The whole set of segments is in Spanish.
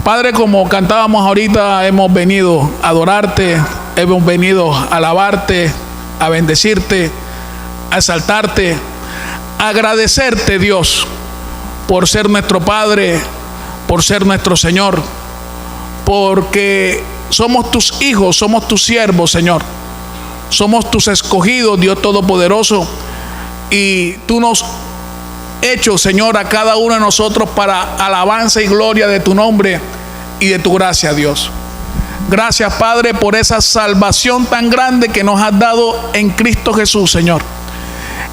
Padre, como cantábamos ahorita, hemos venido a adorarte, hemos venido a alabarte, a bendecirte, a exaltarte, a agradecerte, Dios, por ser nuestro Padre, por ser nuestro Señor, porque somos tus hijos, somos tus siervos, Señor. Somos tus escogidos, Dios Todopoderoso, y tú nos has hecho, Señor, a cada uno de nosotros para alabanza y gloria de tu nombre y de tu gracia, Dios. Gracias, Padre, por esa salvación tan grande que nos has dado en Cristo Jesús, Señor.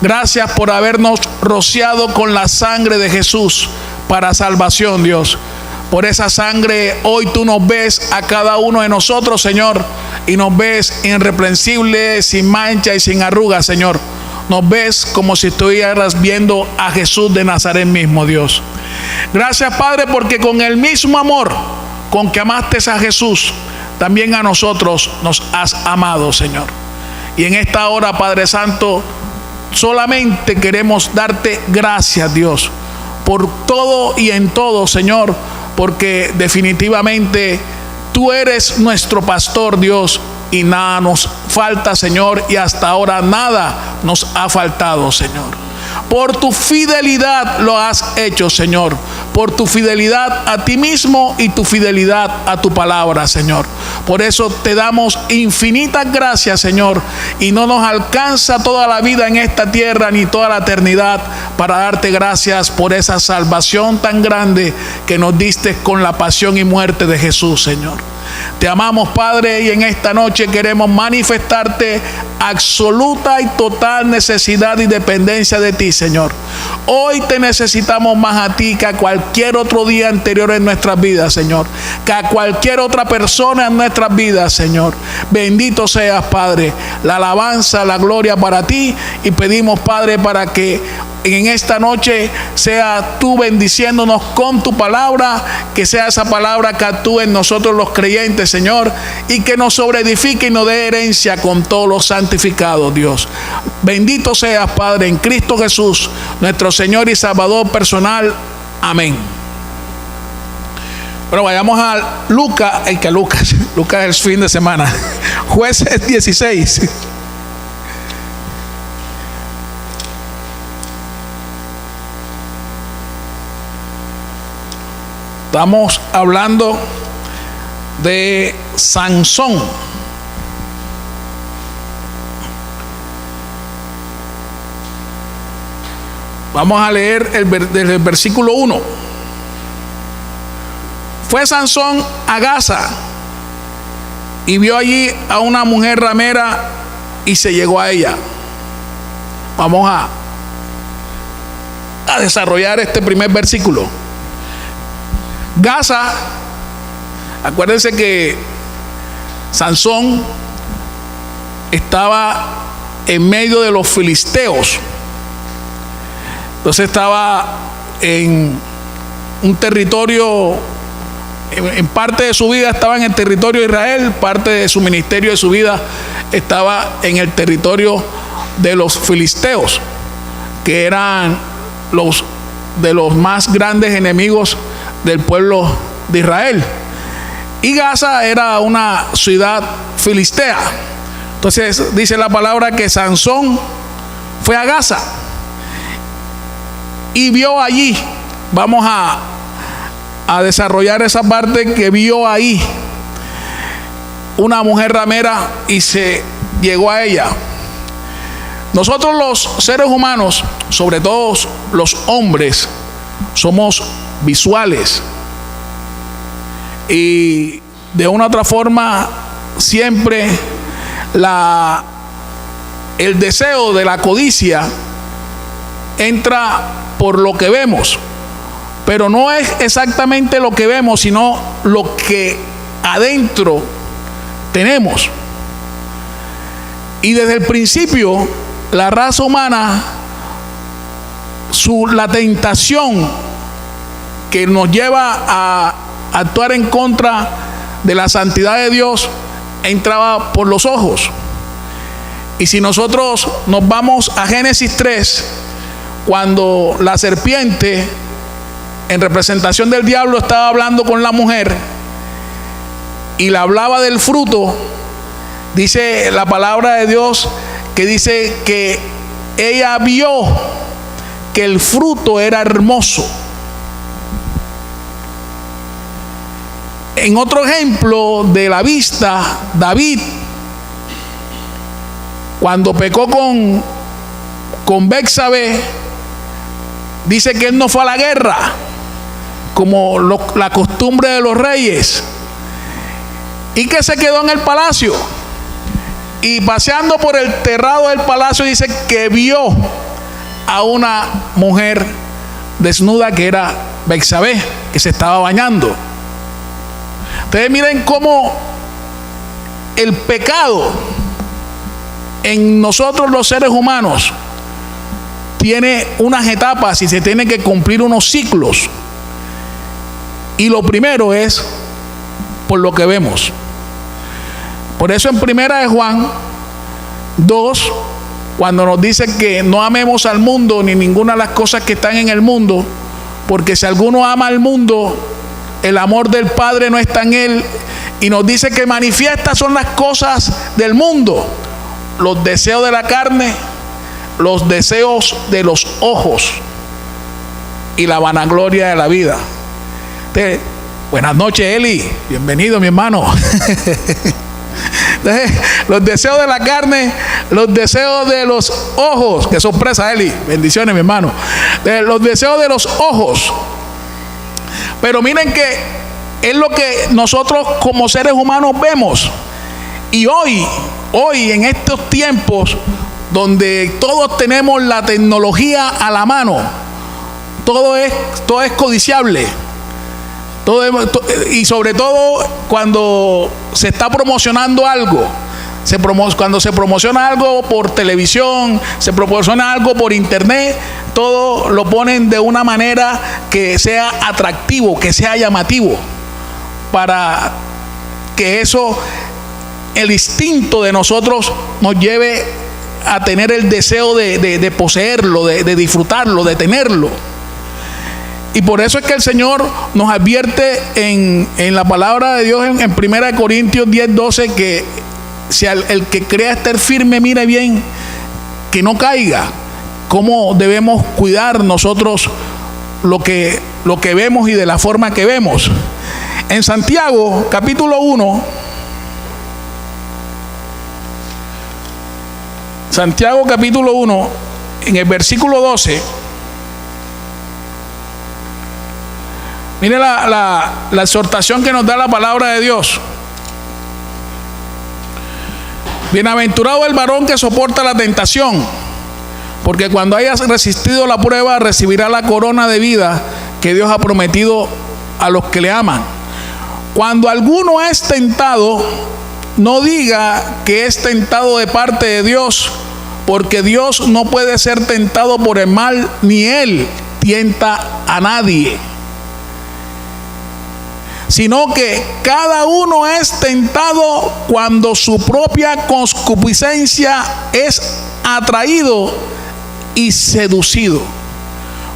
Gracias por habernos rociado con la sangre de Jesús para salvación, Dios. Por esa sangre hoy tú nos ves a cada uno de nosotros, Señor, y nos ves irreprensibles, sin mancha y sin arrugas, Señor. Nos ves como si estuvieras viendo a Jesús de Nazaret mismo, Dios. Gracias, Padre, porque con el mismo amor con que amaste a Jesús, también a nosotros nos has amado, Señor. Y en esta hora, Padre Santo, solamente queremos darte gracias, Dios, por todo y en todo, Señor, porque definitivamente tú eres nuestro pastor, Dios, y nada nos falta, Señor, y hasta ahora nada nos ha faltado, Señor. Por tu fidelidad lo has hecho, Señor. Por tu fidelidad a ti mismo y tu fidelidad a tu palabra, Señor. Por eso te damos infinitas gracias, Señor. Y no nos alcanza toda la vida en esta tierra ni toda la eternidad para darte gracias por esa salvación tan grande que nos diste con la pasión y muerte de Jesús, Señor. Te amamos, Padre, y en esta noche queremos manifestarte absoluta y total necesidad y dependencia de ti, Señor. Hoy te necesitamos más a ti que a cualquier otro día anterior en nuestras vidas, Señor, que a cualquier otra persona en nuestras vidas, Señor. Bendito seas, Padre. La alabanza, la gloria para ti, y pedimos, Padre, para que en esta noche sea tú bendiciéndonos con tu palabra, que sea esa palabra que actúe en nosotros los creyentes, Señor, y que nos sobreedifique y nos dé herencia con todos los santificados, Dios. Bendito seas, Padre, en Cristo Jesús, nuestro Señor y Salvador personal. Amén. Bueno, vayamos a Lucas es el fin de semana. Jueces 16. Estamos hablando de Sansón. Vamos a leer desde el versículo 1. Fue Sansón a Gaza y vio allí a una mujer ramera y se llegó a ella. Vamos a desarrollar este primer versículo. Gaza, acuérdense que Sansón estaba en medio de los filisteos. Entonces estaba en un territorio, en parte de su vida estaba en el territorio de Israel, parte de su ministerio de su vida estaba en el territorio de los filisteos, que eran de los más grandes enemigos del pueblo de Israel. Y Gaza era una ciudad filistea. Entonces dice la palabra que Sansón fue a Gaza y vio allí. Vamos a desarrollar esa parte que vio ahí una mujer ramera y se llegó a ella. Nosotros los seres humanos, sobre todo los hombres, somos visuales, y de una u otra forma siempre el deseo de la codicia entra por lo que vemos, pero no es exactamente lo que vemos, sino lo que adentro tenemos. Y desde el principio la raza humana, la tentación que nos lleva a actuar en contra de la santidad de Dios entraba por los ojos. Y si nosotros nos vamos a Génesis 3, cuando la serpiente en representación del diablo, estaba hablando con la mujer y le hablaba del fruto. Dice la palabra de Dios que dice que ella vio que el fruto era hermoso. En otro ejemplo de la vista, David, cuando pecó con Betsabé, dice que él no fue a la guerra, como la costumbre de los reyes, y que se quedó en el palacio. Y paseando por el terrado del palacio, dice que vio a una mujer desnuda, que era Betsabé, que se estaba bañando. Ustedes miren cómo el pecado en nosotros los seres humanos tiene unas etapas y se tiene que cumplir unos ciclos. Y lo primero es por lo que vemos. Por eso en 1 de Juan 2, cuando nos dice que no amemos al mundo ni ninguna de las cosas que están en el mundo, porque si alguno ama al mundo, el amor del Padre no está en él. Y nos dice que manifiestas son las cosas del mundo: los deseos de la carne, los deseos de los ojos y la vanagloria de la vida. Buenas noches, Eli. Bienvenido, mi hermano. Los deseos de la carne, los deseos de los ojos. Qué sorpresa, Eli. Bendiciones, mi hermano. Los deseos de los ojos. Pero miren que es lo que nosotros como seres humanos vemos. Y hoy en estos tiempos donde todos tenemos la tecnología a la mano, todo es codiciable. Y sobre todo cuando se está promocionando algo, cuando se promociona algo por televisión, se promociona algo por internet, todo lo ponen de una manera que sea atractivo, que sea llamativo, para que eso, el instinto de nosotros, nos lleve a tener el deseo de poseerlo, de disfrutarlo, de tenerlo. Y por eso es que el Señor nos advierte en la palabra de Dios en 1 Corintios 10:12, que si el que crea estar firme, mire bien que no caiga. Cómo debemos cuidar nosotros lo que vemos y de la forma que vemos. En Santiago capítulo 1, Santiago capítulo 1, en el versículo 12, mire la exhortación que nos da la palabra de Dios. Bienaventurado el varón que soporta la tentación, porque cuando haya resistido la prueba, recibirá la corona de vida que Dios ha prometido a los que le aman. Cuando alguno es tentado, no diga que es tentado de parte de Dios, porque Dios no puede ser tentado por el mal, ni Él tienta a nadie, sino que cada uno es tentado cuando su propia concupiscencia es atraído y seducido.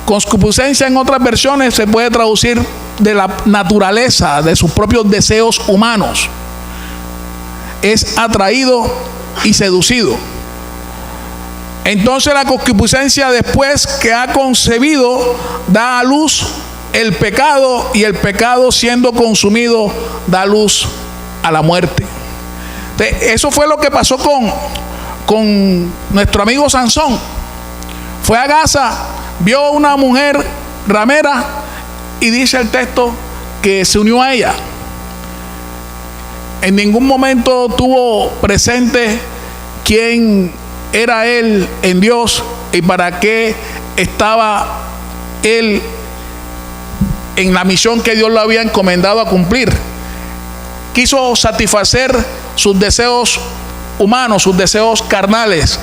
Concupiscencia en otras versiones se puede traducir de la naturaleza, de sus propios deseos humanos. Es atraído y seducido. Entonces la concupiscencia, después que ha concebido, da a luz el pecado, y el pecado, siendo consumido, da luz a la muerte. Eso fue lo que pasó con nuestro amigo Sansón. Fue a Gaza, vio a una mujer ramera y dice el texto que se unió a ella. En ningún momento tuvo presente quién era él en Dios y para qué estaba él en la misión que Dios le había encomendado a cumplir. Quiso satisfacer sus deseos humanos, sus deseos carnales,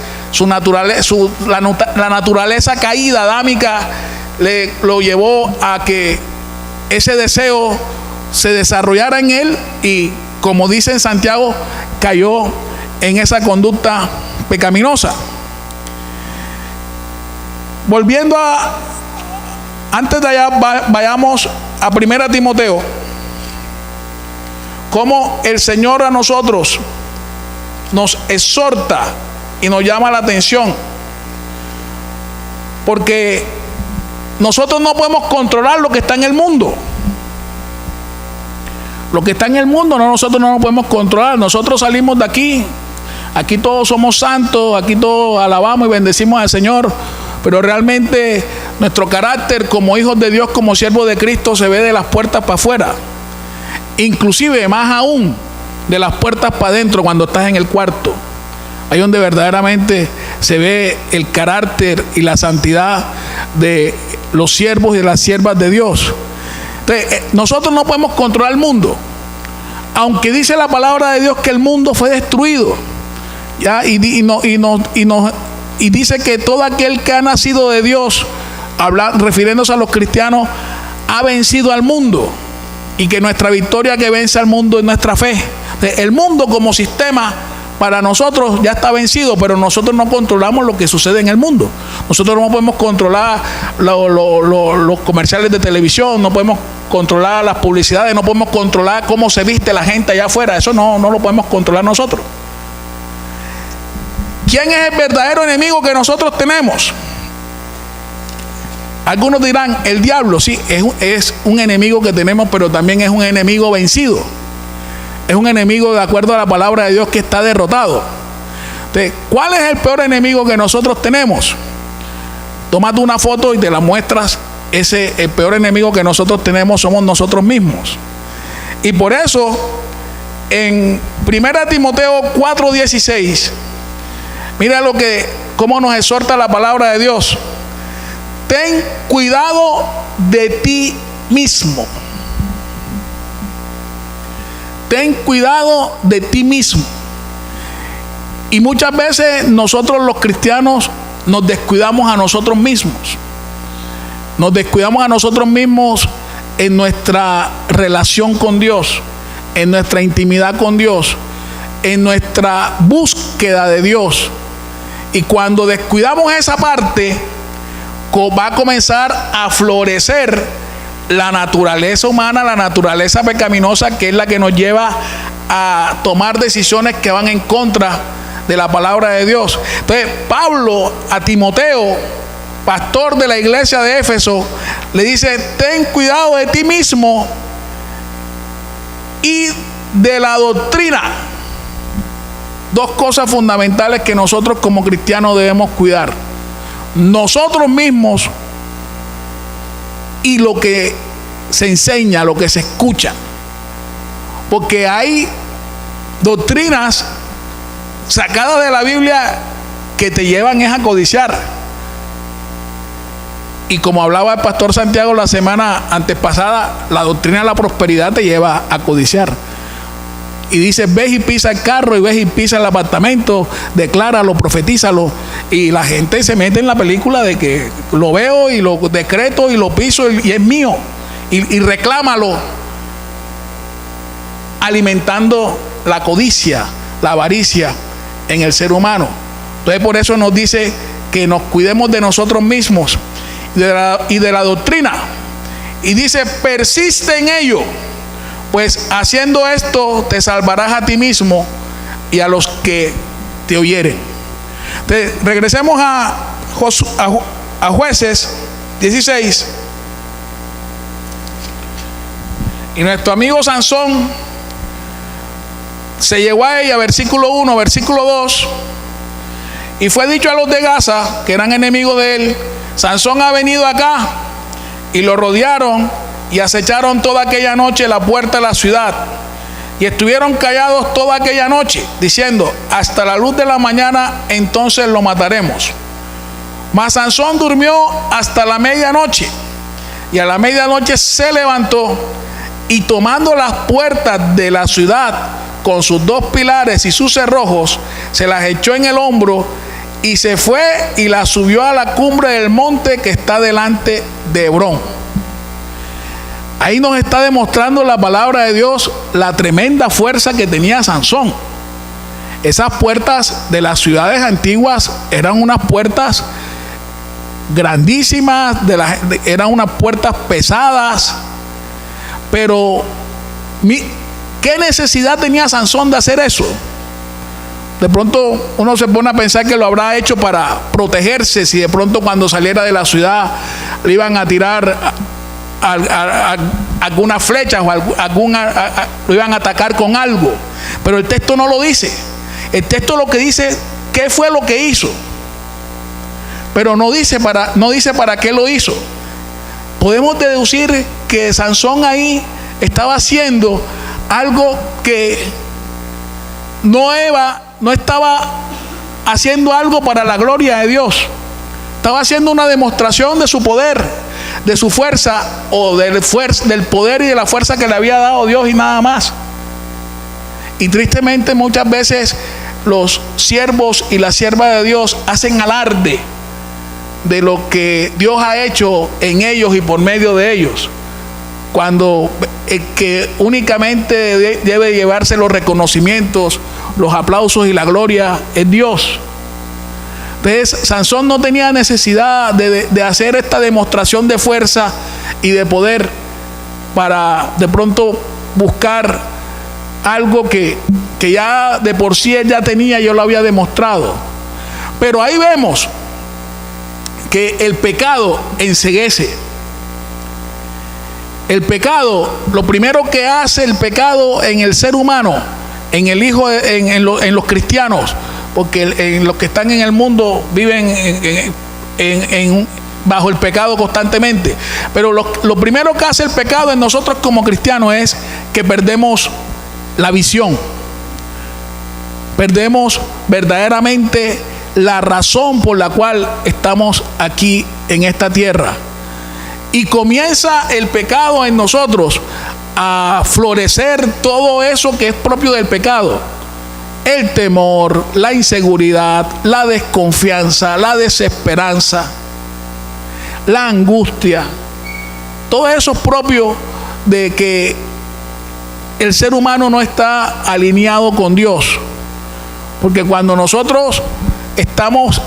la naturaleza caída adámica lo llevó a que ese deseo se desarrollara en él, y como dice en Santiago, cayó en esa conducta pecaminosa. Volviendo antes de allá vayamos a 1 Timoteo. Cómo el Señor a nosotros nos exhorta y nos llama la atención. Porque nosotros no podemos controlar lo que está en el mundo. Lo que está en el mundo nosotros no lo podemos controlar. Nosotros salimos de aquí. Aquí todos somos santos, aquí todos alabamos y bendecimos al Señor. Pero realmente nuestro carácter como hijos de Dios, como siervos de Cristo, se ve de las puertas para afuera. Inclusive más aún de las puertas para adentro cuando estás en el cuarto. Ahí donde verdaderamente se ve el carácter y la santidad de los siervos y de las siervas de Dios. Entonces, nosotros no podemos controlar el mundo. Aunque dice la palabra de Dios que el mundo fue destruido. ¿Ya? Y dice que todo aquel que ha nacido de Dios, refiriéndose a los cristianos, ha vencido al mundo. Y que nuestra victoria que vence al mundo es nuestra fe. El mundo como sistema para nosotros ya está vencido, pero nosotros no controlamos lo que sucede en el mundo. Nosotros no podemos controlar los comerciales de televisión, no podemos controlar las publicidades, no podemos controlar cómo se viste la gente allá afuera. Eso no lo podemos controlar nosotros. ¿Quién es el verdadero enemigo que nosotros tenemos? Algunos dirán, el diablo. Sí, es un enemigo que tenemos, pero también es un enemigo vencido. Es un enemigo de acuerdo a la palabra de Dios que está derrotado. Entonces, ¿cuál es el peor enemigo que nosotros tenemos? Tómate una foto y te la muestras. El peor enemigo que nosotros tenemos somos nosotros mismos. Y por eso, en 1 Timoteo 4:16, mira cómo nos exhorta la palabra de Dios. Ten cuidado de ti mismo. Ten cuidado de ti mismo. Y muchas veces nosotros los cristianos nos descuidamos a nosotros mismos. Nos descuidamos a nosotros mismos en nuestra relación con Dios, en nuestra intimidad con Dios, en nuestra búsqueda de Dios. Y cuando descuidamos esa parte, va a comenzar a florecer la naturaleza humana, la naturaleza pecaminosa, que es la que nos lleva a tomar decisiones que van en contra de la palabra de Dios. Entonces, Pablo a Timoteo, pastor de la iglesia de Éfeso, le dice: ten cuidado de ti mismo y de la doctrina. Dos cosas fundamentales que nosotros como cristianos debemos cuidar: nosotros mismos y lo que se enseña, lo que se escucha. Porque hay doctrinas sacadas de la Biblia que te llevan a codiciar. Y como hablaba el pastor Santiago la semana antepasada, la doctrina de la prosperidad te lleva a codiciar. Y dice: ves y pisa el carro, y ves y pisa el apartamento, decláralo, profetízalo. Y la gente se mete en la película de que lo veo y lo decreto y lo piso y es mío. Y reclámalo, alimentando la codicia, la avaricia en el ser humano. Entonces, por eso nos dice que nos cuidemos de nosotros mismos y de la doctrina. Y dice: persiste en ello, pues haciendo esto te salvarás a ti mismo y a los que te oyeren. Entonces, regresemos a Jueces 16. Y nuestro amigo Sansón se llegó a ella, versículo 1, versículo 2. Y fue dicho a los de Gaza, que eran enemigos de él: Sansón ha venido acá. Y lo rodearon y acecharon toda aquella noche la puerta de la ciudad. Y estuvieron callados toda aquella noche, diciendo: hasta la luz de la mañana, entonces lo mataremos. Mas Sansón durmió hasta la medianoche. Y a la medianoche se levantó, y tomando las puertas de la ciudad con sus dos pilares y sus cerrojos, se las echó en el hombro, y se fue y las subió a la cumbre del monte que está delante de Hebrón. Ahí nos está demostrando la palabra de Dios la tremenda fuerza que tenía Sansón. Esas puertas de las ciudades antiguas eran unas puertas grandísimas, eran unas puertas pesadas, pero ¿qué necesidad tenía Sansón de hacer eso? De pronto uno se pone a pensar que lo habrá hecho para protegerse, si de pronto cuando saliera de la ciudad le iban a tirar algunas flechas o lo iban a atacar con algo. Pero el texto no lo dice. El texto lo que dice, ¿qué fue lo que hizo? Pero no dice para qué lo hizo. Podemos deducir que Sansón ahí estaba haciendo algo que no estaba haciendo algo para la gloria de Dios. Estaba haciendo una demostración de su poder, de su fuerza, o del poder y de la fuerza que le había dado Dios, y nada más. Y tristemente muchas veces los siervos y las siervas de Dios hacen alarde de lo que Dios ha hecho en ellos y por medio de ellos, cuando el que únicamente debe llevarse los reconocimientos, los aplausos y la gloria es Dios. Entonces Sansón no tenía necesidad de hacer esta demostración de fuerza y de poder para de pronto buscar algo que ya de por sí él ya tenía, yo lo había demostrado. Pero ahí vemos que el pecado enceguece. El pecado, lo primero que hace el pecado en el ser humano, en el hijo, en los cristianos, porque en los que están en el mundo viven bajo el pecado constantemente. Pero lo primero que hace el pecado en nosotros como cristianos es que perdemos la visión. Perdemos verdaderamente la razón por la cual estamos aquí en esta tierra. Y comienza el pecado en nosotros a florecer todo eso que es propio del pecado. El temor, la inseguridad, la desconfianza, la desesperanza, la angustia. Todo eso es propio de que el ser humano no está alineado con Dios. Porque cuando nosotros estamos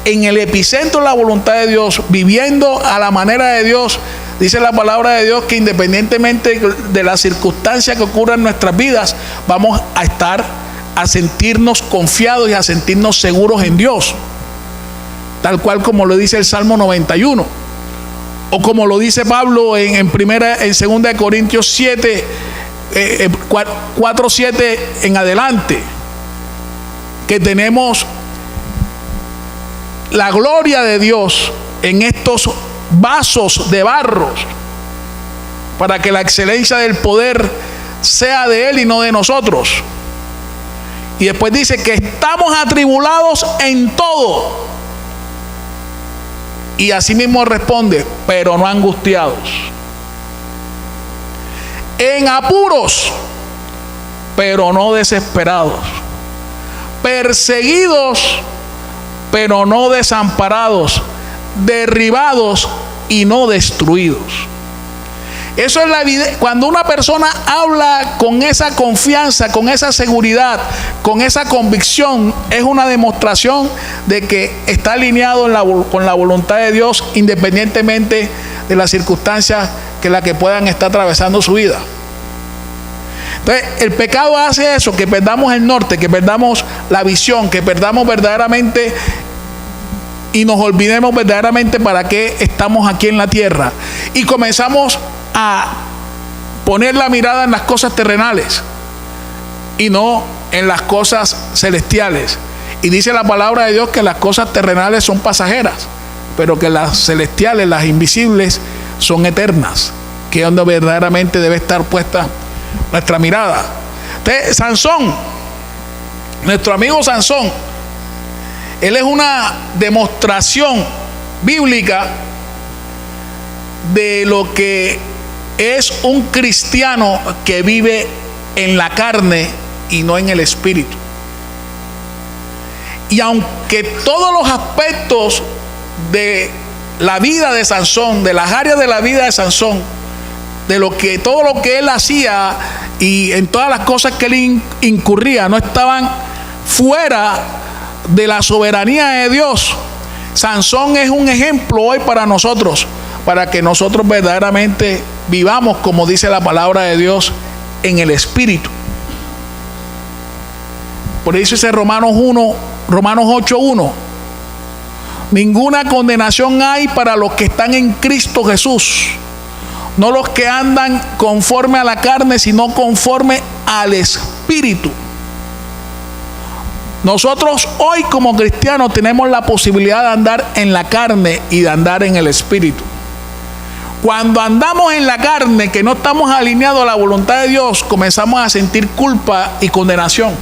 en el epicentro de la voluntad de Dios, viviendo a la manera de Dios, dice la palabra de Dios que independientemente de las circunstancias que ocurran en nuestras vidas, vamos a sentirnos confiados y a sentirnos seguros en Dios, tal cual como lo dice el Salmo 91, o como lo dice Pablo en 2 Corintios 7, 4:7 en adelante, que tenemos la gloria de Dios en estos vasos de barro, para que la excelencia del poder sea de Él y no de nosotros. Y después dice que estamos atribulados en todo. Y así mismo responde, pero no angustiados. En apuros, pero no desesperados. Perseguidos, pero no desamparados. Derribados y no destruidos. Eso es la evidencia. Cuando una persona habla con esa confianza, con esa seguridad, con esa convicción, es una demostración de que está alineado con la voluntad de Dios, independientemente de las circunstancias que puedan estar atravesando su vida. Entonces, el pecado hace eso, que perdamos el norte, que perdamos la visión, que perdamos verdaderamente y nos olvidemos verdaderamente para qué estamos aquí en la tierra. Y comenzamos a poner la mirada en las cosas terrenales y no en las cosas celestiales. Y dice la palabra de Dios que las cosas terrenales son pasajeras, pero que las celestiales, las invisibles, son eternas, que es donde verdaderamente debe estar puesta nuestra mirada. Entonces, Sansón, nuestro amigo Sansón, él es una demostración bíblica de lo que es un cristiano que vive en la carne y no en el espíritu. Y aunque todos los aspectos de la vida de Sansón, de las áreas de la vida de Sansón, todo lo que él hacía y en todas las cosas que él incurría, no estaban fuera de la soberanía de Dios, Sansón es un ejemplo hoy para nosotros, para que nosotros verdaderamente vivamos, como dice la palabra de Dios, en el Espíritu. Por eso dice Romanos 8:1. Ninguna condenación hay para los que están en Cristo Jesús. No los que andan conforme a la carne, sino conforme al Espíritu. Nosotros hoy como cristianos tenemos la posibilidad de andar en la carne y de andar en el Espíritu. Cuando andamos en la carne, que no estamos alineados a la voluntad de Dios, comenzamos a sentir culpa y condenación.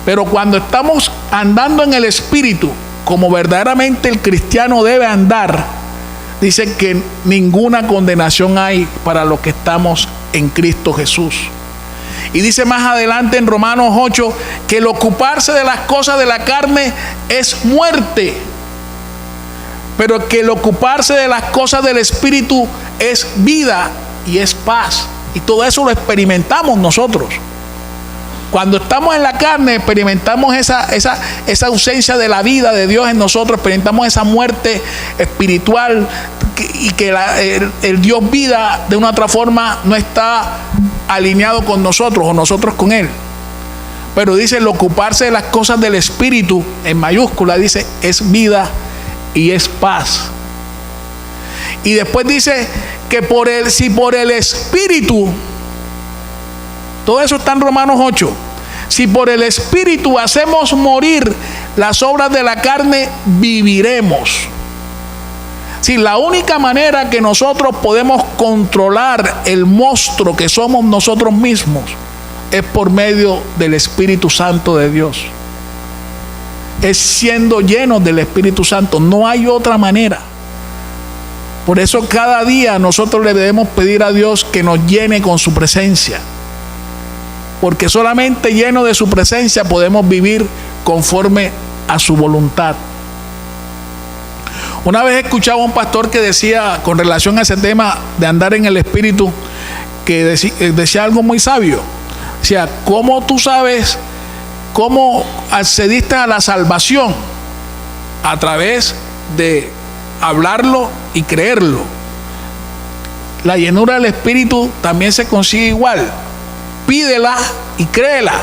Pero cuando estamos andando en el Espíritu, como verdaderamente el cristiano debe andar, dice que ninguna condenación hay para los que estamos en Cristo Jesús. Y dice más adelante en Romanos 8 que el ocuparse de las cosas de la carne es muerte, pero que el ocuparse de las cosas del Espíritu es vida y es paz. Y todo eso lo experimentamos nosotros. Cuando estamos en la carne, experimentamos esa ausencia de la vida de Dios en nosotros, experimentamos esa muerte espiritual y que el Dios vida de una otra forma no está alineado con nosotros o nosotros con Él. Pero dice, el ocuparse de las cosas del Espíritu, en mayúscula, dice, es vida y es paz. Y después dice que si por el Espíritu, todo eso está en Romanos 8. Si por el Espíritu hacemos morir las obras de la carne, viviremos. Si la única manera que nosotros podemos controlar el monstruo que somos nosotros mismos es por medio del Espíritu Santo de Dios. Es siendo llenos del Espíritu Santo. No hay otra manera. Por eso cada día nosotros le debemos pedir a Dios que nos llene con su presencia. Porque solamente lleno de su presencia podemos vivir conforme a su voluntad. Una vez escuchaba a un pastor que decía, con relación a ese tema de andar en el Espíritu, que decía algo muy sabio. Decía, ¿cómo tú sabes cómo accediste a la salvación? A través de hablarlo y creerlo. La llenura del Espíritu también se consigue igual. Pídela y créela.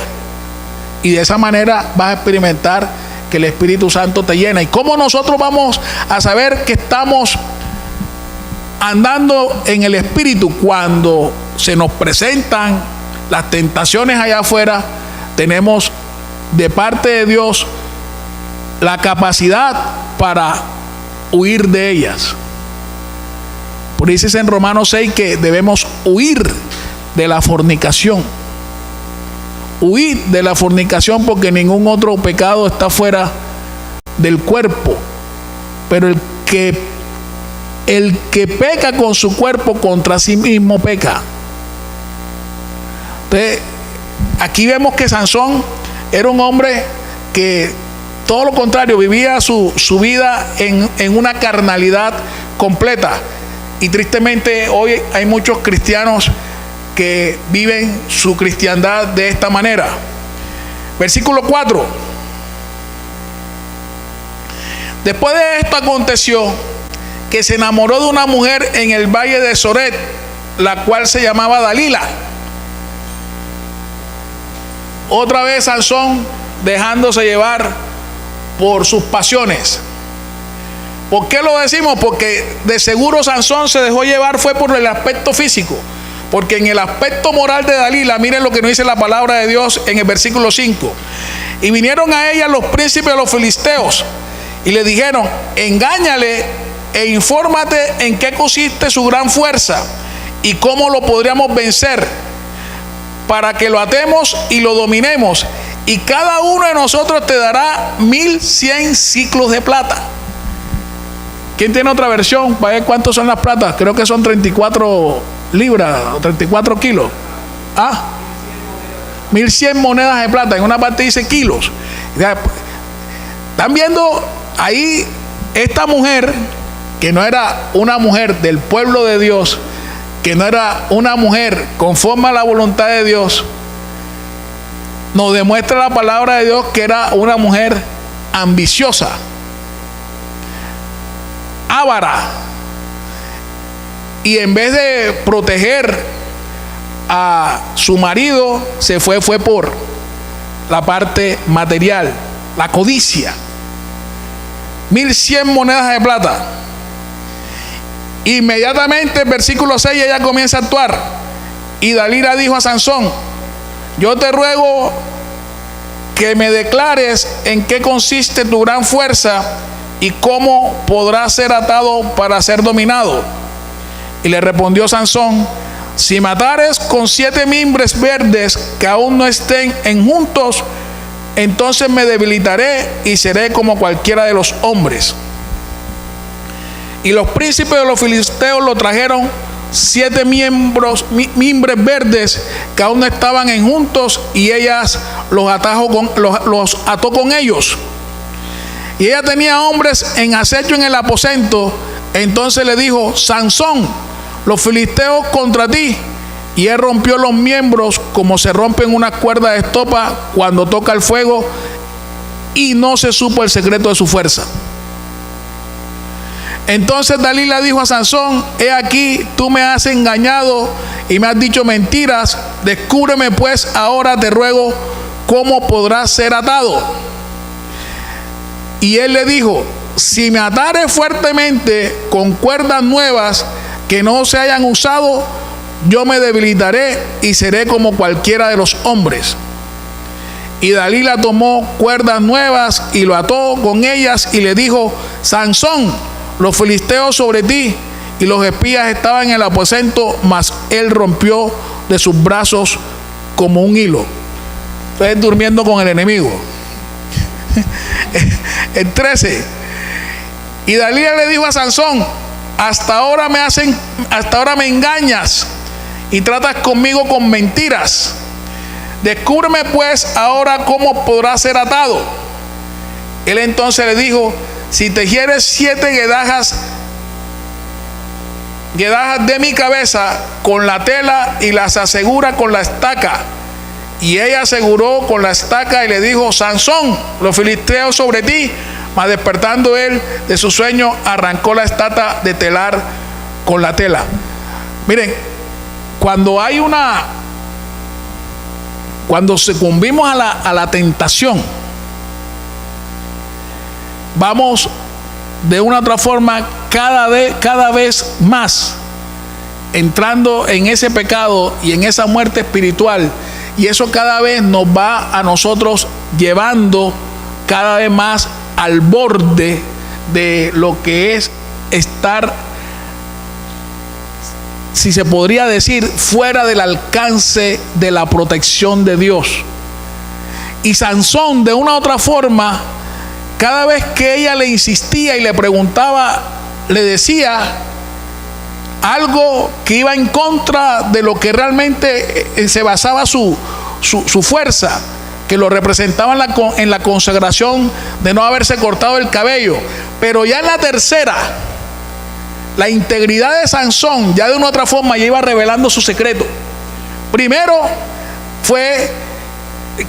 Y de esa manera vas a experimentar que el Espíritu Santo te llena. ¿Y cómo nosotros vamos a saber que estamos andando en el Espíritu? Cuando se nos presentan las tentaciones allá afuera, tenemos de parte de Dios la capacidad para huir de ellas. Por eso dice en Romanos 6 que debemos huir de la fornicación. Huid de la fornicación, porque ningún otro pecado está fuera del cuerpo. Pero el que peca con su cuerpo, contra sí mismo peca. Entonces, aquí vemos que Sansón era un hombre que todo lo contrario, vivía su vida en una carnalidad completa. Y tristemente hoy hay muchos cristianos que viven su cristiandad de esta manera. Versículo 4. Después de esto aconteció que se enamoró de una mujer en el valle de Soret, la cual se llamaba Dalila. Otra vez Sansón dejándose llevar por sus pasiones. ¿Por qué lo decimos? Porque de seguro Sansón se dejó llevar fue por el aspecto físico. Porque en el aspecto moral de Dalila, miren lo que nos dice la palabra de Dios en el versículo 5. Y vinieron a ella los príncipes de los filisteos y le dijeron, engáñale e infórmate en qué consiste su gran fuerza y cómo lo podríamos vencer, para que lo atemos y lo dominemos, y cada uno de nosotros te dará 1100 ciclos de plata. ¿Quién tiene otra versión? Para ver cuántos son las platas. Creo que son 34 libras o 34 kilos. 1100 monedas de plata. En una parte dice kilos. Están viendo ahí esta mujer, que no era una mujer del pueblo de Dios, que no era una mujer conforme a la voluntad de Dios. Nos demuestra la palabra de Dios que era una mujer ambiciosa. avara. Y en vez de proteger a su marido, se fue por la parte material, la codicia. 1,100 monedas de plata. Inmediatamente, versículo 6, ella comienza a actuar. Y Dalila dijo a Sansón: yo te ruego que me declares en qué consiste tu gran fuerza y cómo podrás ser atado para ser dominado. Y le respondió Sansón: si me atares con 7 mimbres verdes que aún no estén enjuntos, entonces me debilitaré y seré como cualquiera de los hombres. Y los príncipes de los filisteos lo trajeron 7 mimbres verdes que aún no estaban enjuntos, y ellas los ató con ellos. Y ella tenía hombres en acecho en el aposento. Entonces le dijo: Sansón, los filisteos contra ti. Y él rompió los miembros como se rompen una cuerda de estopa cuando toca el fuego, y no se supo el secreto de su fuerza. Entonces Dalila dijo a Sansón: he aquí, tú me has engañado y me has dicho mentiras. Descúbreme pues ahora, te ruego, cómo podrás ser atado. Y él le dijo: si me atares fuertemente con cuerdas nuevas que no se hayan usado, yo me debilitaré y seré como cualquiera de los hombres. Y Dalila tomó cuerdas nuevas y lo ató con ellas y le dijo: Sansón, los filisteos sobre ti. Y los espías estaban en el aposento, mas él rompió de sus brazos como un hilo. Entonces, durmiendo con el enemigo. El 13. Y Dalila le dijo a Sansón: hasta ahora me engañas y tratas conmigo con mentiras. Descúbreme pues ahora cómo podrás ser atado. Él entonces le dijo: si tejieres 7 guedajas de mi cabeza con la tela y las asegura con la estaca. Y ella aseguró con la estaca y le dijo: Sansón, los filisteos sobre ti. Mas despertando él de su sueño, arrancó la estaca de telar con la tela. Miren, cuando sucumbimos a la tentación, vamos de una u otra forma cada vez más entrando en ese pecado y en esa muerte espiritual, y eso cada vez nos va a nosotros llevando cada vez más al borde de lo que es estar, si se podría decir, fuera del alcance de la protección de Dios. Y Sansón, de una u otra forma, cada vez que ella le insistía y le preguntaba, le decía algo que iba en contra de lo que realmente se basaba su fuerza, que lo representaba en la consagración de no haberse cortado el cabello. Pero ya en la tercera, la integridad de Sansón, ya de una u otra forma, ya iba revelando su secreto. Primero fue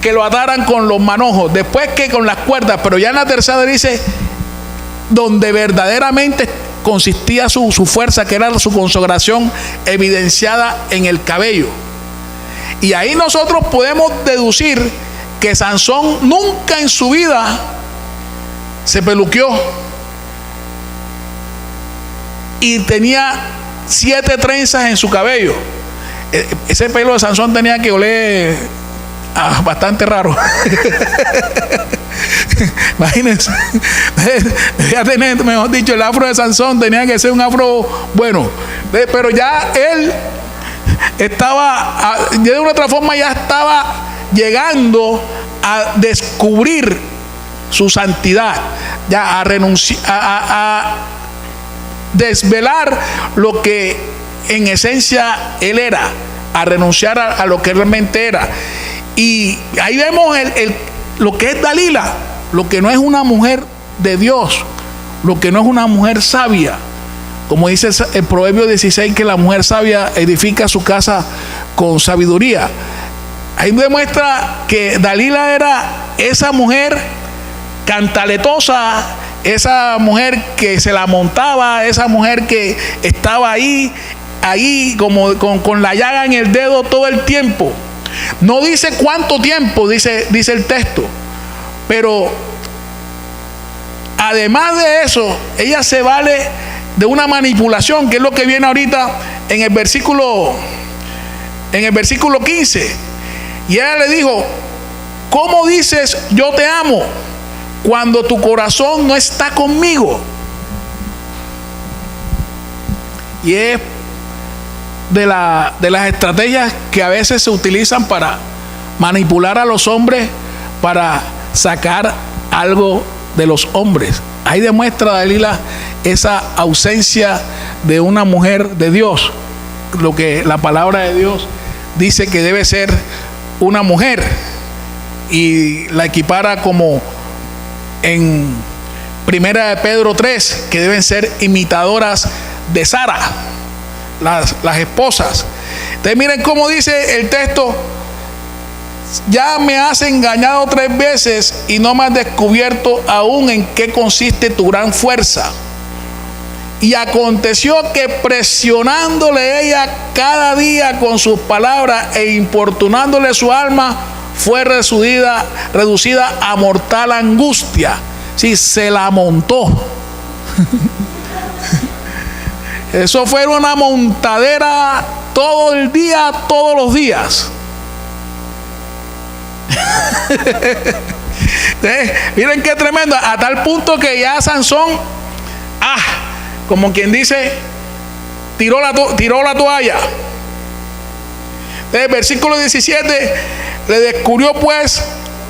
que lo ataran con los manojos, después que con las cuerdas, pero ya en la tercera dice donde verdaderamente consistía su fuerza, que era su consagración evidenciada en el cabello. Y ahí nosotros podemos deducir que Sansón nunca en su vida se peluqueó y tenía 7 trenzas en su cabello. Ese pelo de Sansón tenía que oler bastante raro. Imagínense, debía tener, mejor dicho, el afro de Sansón tenía que ser un afro bueno, pero ya él estaba, de una otra forma, ya estaba llegando a descubrir su santidad, ya a renunciar, a desvelar lo que en esencia él era, a renunciar a lo que realmente era. Y ahí vemos lo que es Dalila, lo que no es una mujer de Dios, lo que no es una mujer sabia. Como dice el Proverbio 16, que la mujer sabia edifica su casa con sabiduría. Ahí demuestra que Dalila era esa mujer cantaletosa esa mujer que se la montaba, esa mujer que estaba ahí como con la llaga en el dedo todo el tiempo. No dice cuánto tiempo, dice el texto, pero además de eso, ella se vale de una manipulación, que es lo que viene ahorita en el versículo 15. Y ella le dijo: ¿cómo dices yo te amo cuando tu corazón no está conmigo? Y es de las estrategias que a veces se utilizan para manipular a los hombres, para sacar algo de los hombres. Ahí demuestra Dalila esa ausencia de una mujer de Dios, lo que la palabra de Dios dice que debe ser una mujer, y la equipara como en Primera de Pedro 3, que deben ser imitadoras de Sara, las esposas. Entonces miren cómo dice el texto: ya me has engañado 3 veces y no me has descubierto aún en qué consiste tu gran fuerza. Y aconteció que presionándole ella cada día con sus palabras e importunándole su alma, fue reducida a mortal angustia. Sí, se la montó. Eso fue una montadera todo el día, todos los días. Miren qué tremendo, a tal punto que ya Sansón, como quien dice, tiró la toalla. Entonces, versículo 17, le descubrió pues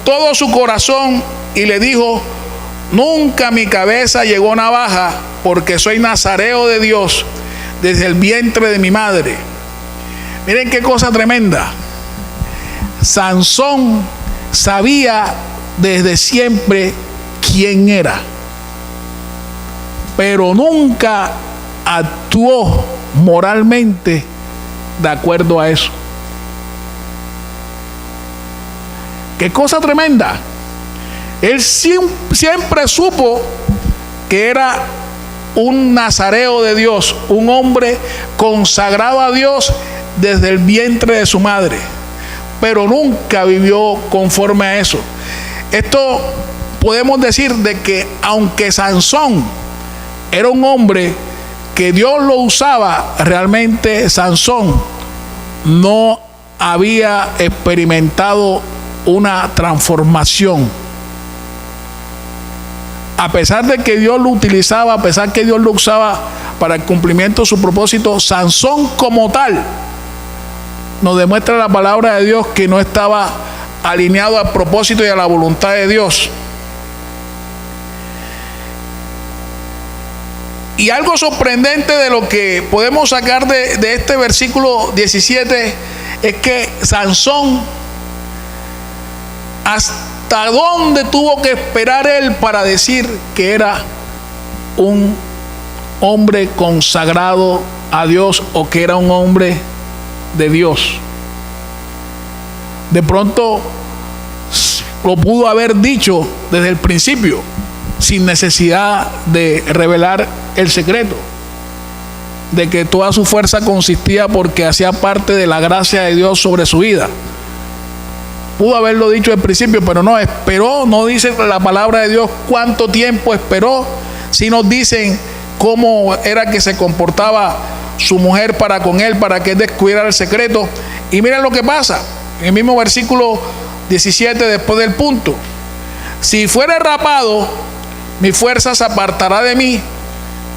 todo su corazón y le dijo: nunca mi cabeza llegó navaja, porque soy nazareo de Dios desde el vientre de mi madre. Miren qué cosa tremenda. Sansón sabía desde siempre quién era, pero nunca actuó moralmente de acuerdo a eso. Qué cosa tremenda. Él siempre supo que era un nazareo de Dios, un hombre consagrado a Dios desde el vientre de su madre, pero nunca vivió conforme a eso. Esto podemos decir de que aunque Sansón era un hombre que Dios lo usaba, realmente Sansón no había experimentado una transformación. A pesar de que Dios lo utilizaba, a pesar que Dios lo usaba para el cumplimiento de su propósito, Sansón como tal nos demuestra la palabra de Dios que no estaba alineado al propósito y a la voluntad de Dios. Y algo sorprendente de lo que podemos sacar de este versículo 17 es que Sansón, ¿hasta dónde tuvo que esperar él para decir que era un hombre consagrado a Dios o que era un hombre de Dios? De pronto lo pudo haber dicho desde el principio, sin necesidad de revelar el secreto, de que toda su fuerza consistía porque hacía parte de la gracia de Dios sobre su vida. Pudo haberlo dicho al principio, pero no, esperó. No dice la palabra de Dios cuánto tiempo esperó, si nos dicen cómo era que se comportaba su mujer para con él, para que él descubriera el secreto. Y miren lo que pasa en el mismo versículo 17, después del punto: si fuere rapado, mi fuerza se apartará de mí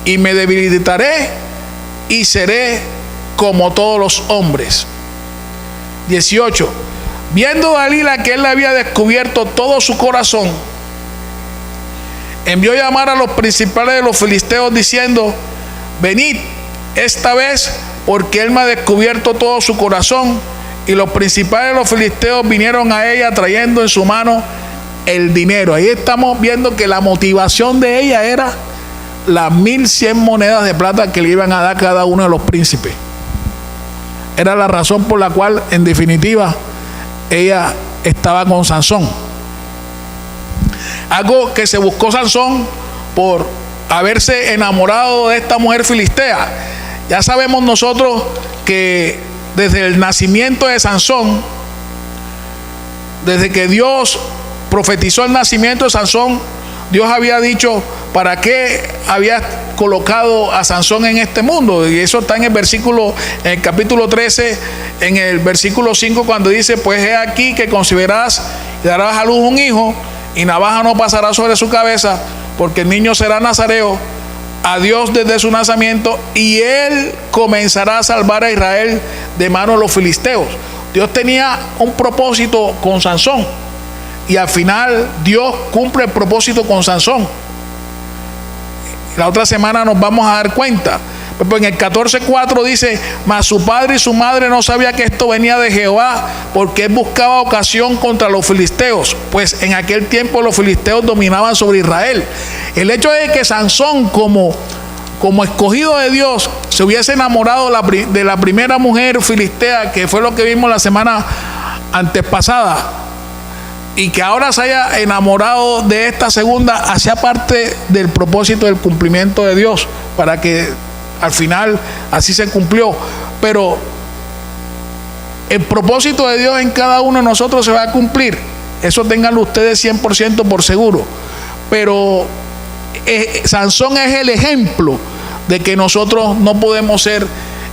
y me debilitaré y seré como todos los hombres. 18. Viendo Dalila que él le había descubierto todo su corazón, envió llamar a los principales de los filisteos diciendo: venid esta vez, porque él me ha descubierto todo su corazón. Y los principales de los filisteos vinieron a ella trayendo en su mano el dinero. Ahí estamos viendo que la motivación de ella era las 1100 monedas de plata que le iban a dar cada uno de los príncipes. Era la razón por la cual, en definitiva, ella estaba con Sansón. Algo que se buscó Sansón por haberse enamorado de esta mujer filistea. Ya sabemos nosotros que desde el nacimiento de Sansón, desde que Dios profetizó el nacimiento de Sansón, Dios había dicho para qué había colocado a Sansón en este mundo. Y eso está en el capítulo 13, en el versículo 5, cuando dice: pues he aquí que concebirás y darás a luz un hijo, y navaja no pasará sobre su cabeza, porque el niño será nazareo a Dios desde su nacimiento, y él comenzará a salvar a Israel de manos de los filisteos. Dios tenía un propósito con Sansón, y al final Dios cumple el propósito con Sansón. La otra semana nos vamos a dar cuenta. En el 14:4 dice: mas su padre y su madre no sabían que esto venía de Jehová, porque él buscaba ocasión contra los filisteos, pues en aquel tiempo los filisteos dominaban sobre Israel. El hecho de que Sansón, como escogido de Dios, se hubiese enamorado de la primera mujer filistea, que fue lo que vimos la semana antepasada, y que ahora se haya enamorado de esta segunda, hacía parte del propósito del cumplimiento de Dios, para que al final así se cumplió. Pero el propósito de Dios en cada uno de nosotros se va a cumplir. Eso ténganlo ustedes 100% por seguro. Pero Sansón es el ejemplo de que nosotros no podemos ser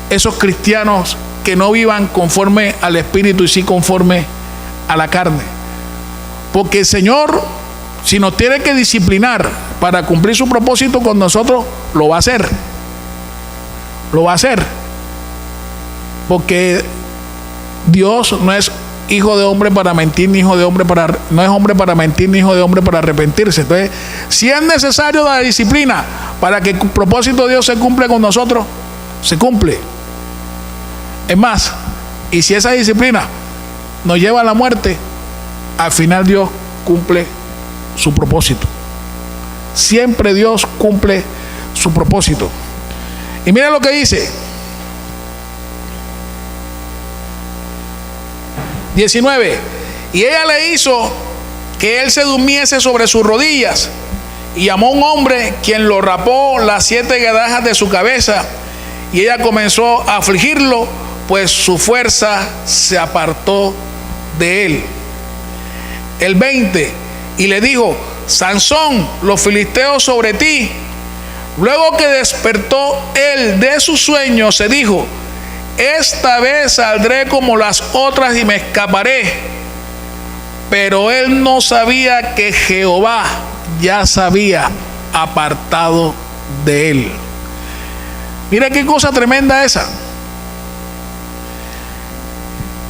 esos cristianos que no vivan conforme al Espíritu y sí conforme a la carne. Porque el Señor, si nos tiene que disciplinar para cumplir su propósito con nosotros, lo va a hacer. Lo va a hacer. Porque Dios no es hijo de hombre para mentir, ni hijo de hombre no es hombre para mentir, ni hijo de hombre para arrepentirse. Entonces, si es necesario la disciplina para que el propósito de Dios se cumpla con nosotros, se cumple. Es más, y si esa disciplina nos lleva a la muerte, al final Dios cumple su propósito. Siempre Dios cumple su propósito. Y mira lo que dice 19: y ella le hizo que él se durmiese sobre sus rodillas, y llamó a un hombre, quien lo rapó las 7 guedajas de su cabeza, y ella comenzó a afligirlo, pues su fuerza se apartó de él. El 20: y le dijo: Sansón, los filisteos sobre ti. Luego que despertó él de su sueño, se dijo: esta vez saldré como las otras y me escaparé. Pero él no sabía que Jehová ya se había apartado de él. Mira qué cosa tremenda esa.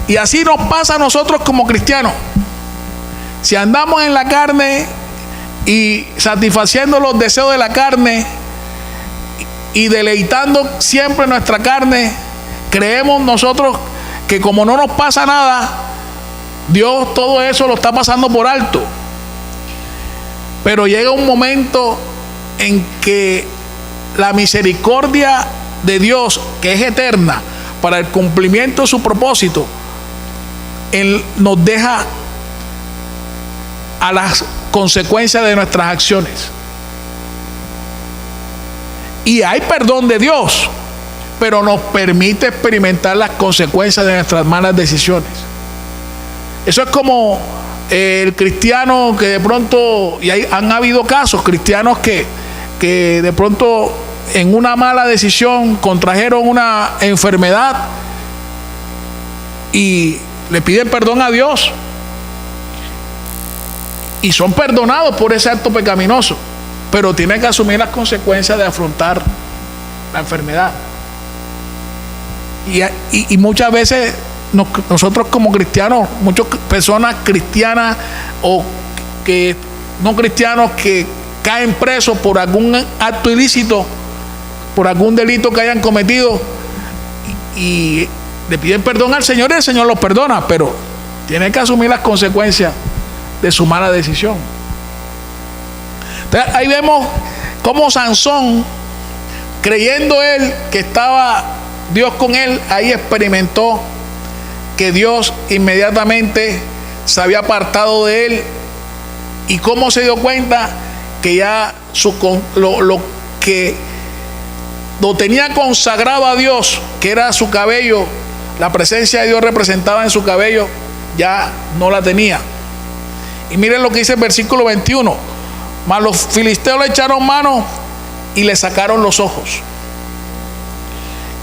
Y así nos pasa a nosotros como cristianos. Si andamos en la carne y satisfaciendo los deseos de la carne y deleitando siempre nuestra carne, creemos nosotros que como no nos pasa nada, Dios todo eso lo está pasando por alto. Pero llega un momento en que la misericordia de Dios, que es eterna, para el cumplimiento de su propósito, Él nos deja a las consecuencias de nuestras acciones. Y hay perdón de Dios, pero nos permite experimentar las consecuencias de nuestras malas decisiones. Eso es como el cristiano que de pronto, y han habido casos cristianos que de pronto en una mala decisión contrajeron una enfermedad y le piden perdón a Dios y son perdonados por ese acto pecaminoso, pero tienen que asumir las consecuencias de afrontar la enfermedad. Y muchas veces nosotros como cristianos, muchas personas cristianas o que no cristianos que caen presos por algún acto ilícito, por algún delito que hayan cometido, y le piden perdón al Señor y el Señor los perdona, pero tienen que asumir las consecuencias de su mala decisión. Entonces, ahí vemos cómo Sansón, creyendo él que estaba Dios con él, ahí experimentó que Dios inmediatamente se había apartado de él. Y cómo se dio cuenta que ya lo que lo tenía consagrado a Dios, que era su cabello, la presencia de Dios representada en su cabello, ya no la tenía. Y miren lo que dice el versículo 21. Mas los filisteos le echaron mano y le sacaron los ojos.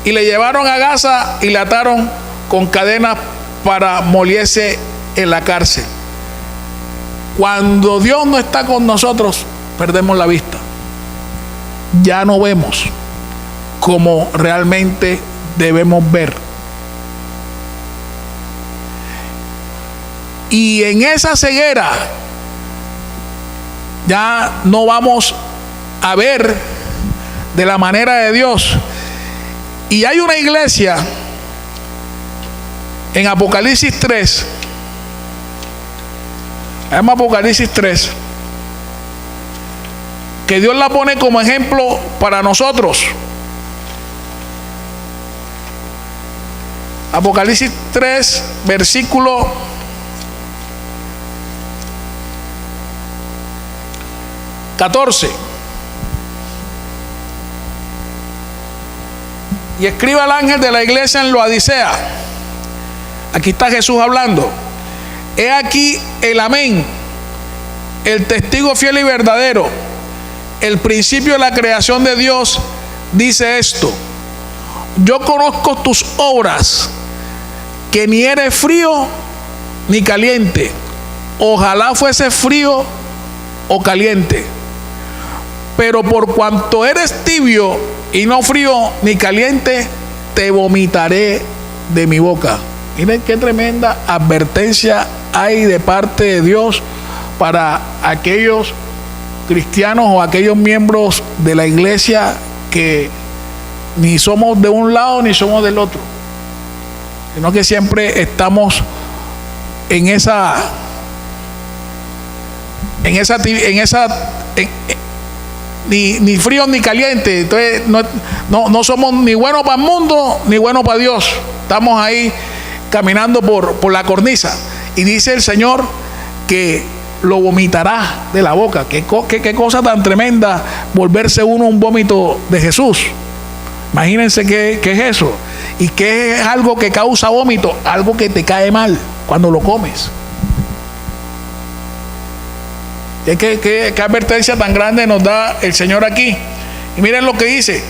Y le llevaron a Gaza y le ataron con cadenas para moliese en la cárcel. Cuando Dios no está con nosotros, perdemos la vista. Ya no vemos como realmente debemos ver. Y en esa ceguera ya no vamos a ver de la manera de Dios. Y hay una iglesia en Apocalipsis 3. Apocalipsis 3, que Dios la pone como ejemplo para nosotros. Apocalipsis 3, versículo 14. Y escriba al ángel de la iglesia en Laodicea. Aquí está Jesús hablando. He aquí el amén, el testigo fiel y verdadero, el principio de la creación de Dios, dice esto: yo conozco tus obras, que ni eres frío ni caliente. Ojalá fuese frío o caliente. Pero por cuanto eres tibio y no frío ni caliente, te vomitaré de mi boca. Miren qué tremenda advertencia hay de parte de Dios para aquellos cristianos o aquellos miembros de la iglesia que ni somos de un lado ni somos del otro, sino que siempre estamos ni frío ni caliente. Entonces no somos ni buenos para el mundo ni buenos para Dios. Estamos ahí caminando por la cornisa. Y dice el Señor que lo vomitará de la boca. Qué cosa tan tremenda volverse uno un vómito de Jesús. Imagínense qué es eso. Y qué es algo que causa vómito, algo que te cae mal cuando lo comes. ¿Qué advertencia tan grande nos da el Señor aquí? Y miren lo que dice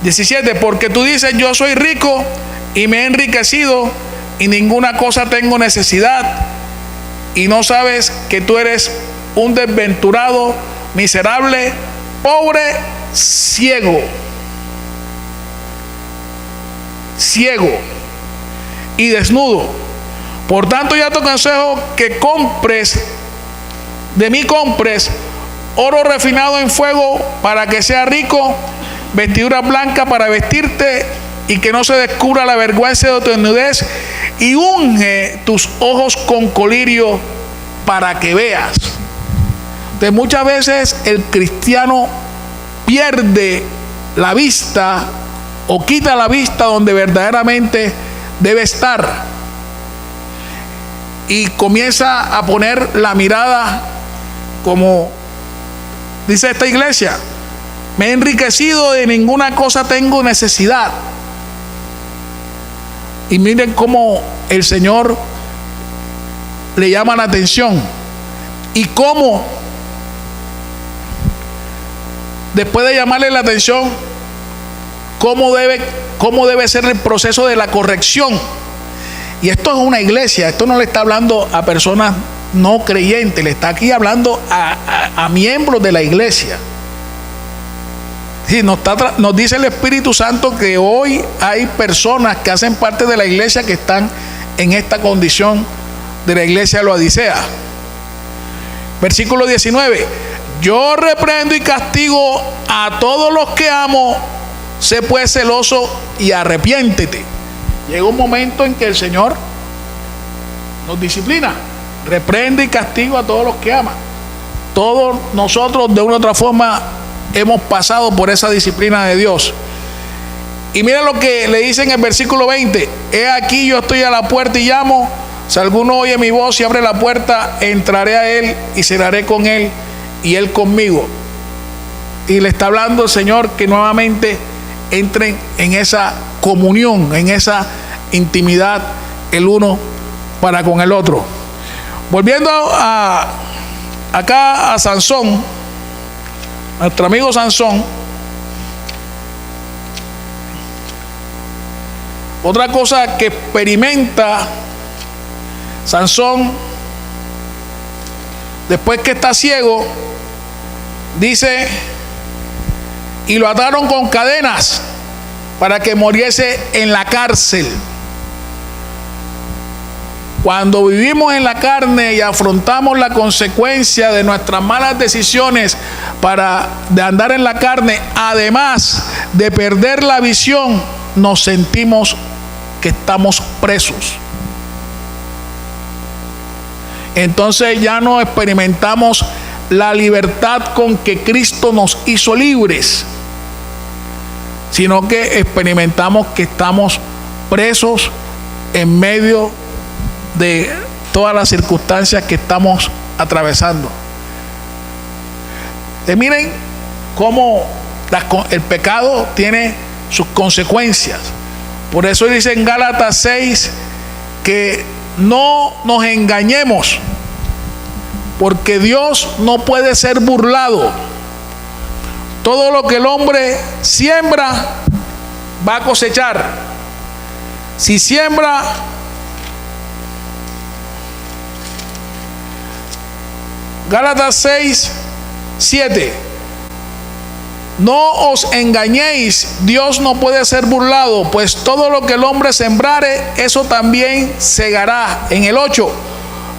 17: porque tú dices, yo soy rico y me he enriquecido y ninguna cosa tengo necesidad, y no sabes que tú eres un desventurado, miserable, pobre, ciego y desnudo. Por tanto, ya te aconsejo que de mí compres oro refinado en fuego para que sea rico, vestidura blanca para vestirte y que no se descubra la vergüenza de tu desnudez, y unge tus ojos con colirio para que veas. Entonces, muchas veces el cristiano pierde la vista o quita la vista donde verdaderamente debe estar, y comienza a poner la mirada, como dice esta iglesia: me he enriquecido, de ninguna cosa tengo necesidad. Y miren cómo el Señor le llama la atención, y cómo después de llamarle la atención, cómo debe ser el proceso de la corrección. Y esto es una iglesia, esto no le está hablando a personas no creyentes, le está aquí hablando a miembros de la iglesia. Sí, nos dice el Espíritu Santo que hoy hay personas que hacen parte de la iglesia que están en esta condición de la iglesia de Laodicea. Versículo 19: yo reprendo y castigo a todos los que amo, sé pues celoso y arrepiéntete. Llega un momento en que el Señor nos disciplina, reprende y castigo a todos los que ama. Todos nosotros de una u otra forma hemos pasado por esa disciplina de Dios. Y mira lo que le dice en el versículo 20: he aquí yo estoy a la puerta y llamo. Si alguno oye mi voz y abre la puerta, entraré a él y cenaré con él y Él conmigo. Y le está hablando el Señor que nuevamente entren en esa comunión, en esa intimidad el uno para con el otro. Volviendo acá a Sansón, nuestro amigo Sansón, otra cosa que experimenta Sansón después que está ciego, dice, y lo ataron con cadenas para que muriese en la cárcel. Cuando vivimos en la carne y afrontamos la consecuencia de nuestras malas decisiones de andar en la carne, además de perder la visión, nos sentimos que estamos presos. Entonces ya no experimentamos la libertad con que Cristo nos hizo libres, sino que experimentamos que estamos presos en medio de todas las circunstancias que estamos atravesando. Miren cómo el pecado tiene sus consecuencias. Por eso dice en Gálatas 6 que no nos engañemos, porque Dios no puede ser burlado. Todo lo que el hombre siembra va a cosechar. Si siembra Gálatas 6, 7. No os engañéis, Dios no puede ser burlado, pues todo lo que el hombre sembrare, eso también segará. En el 8,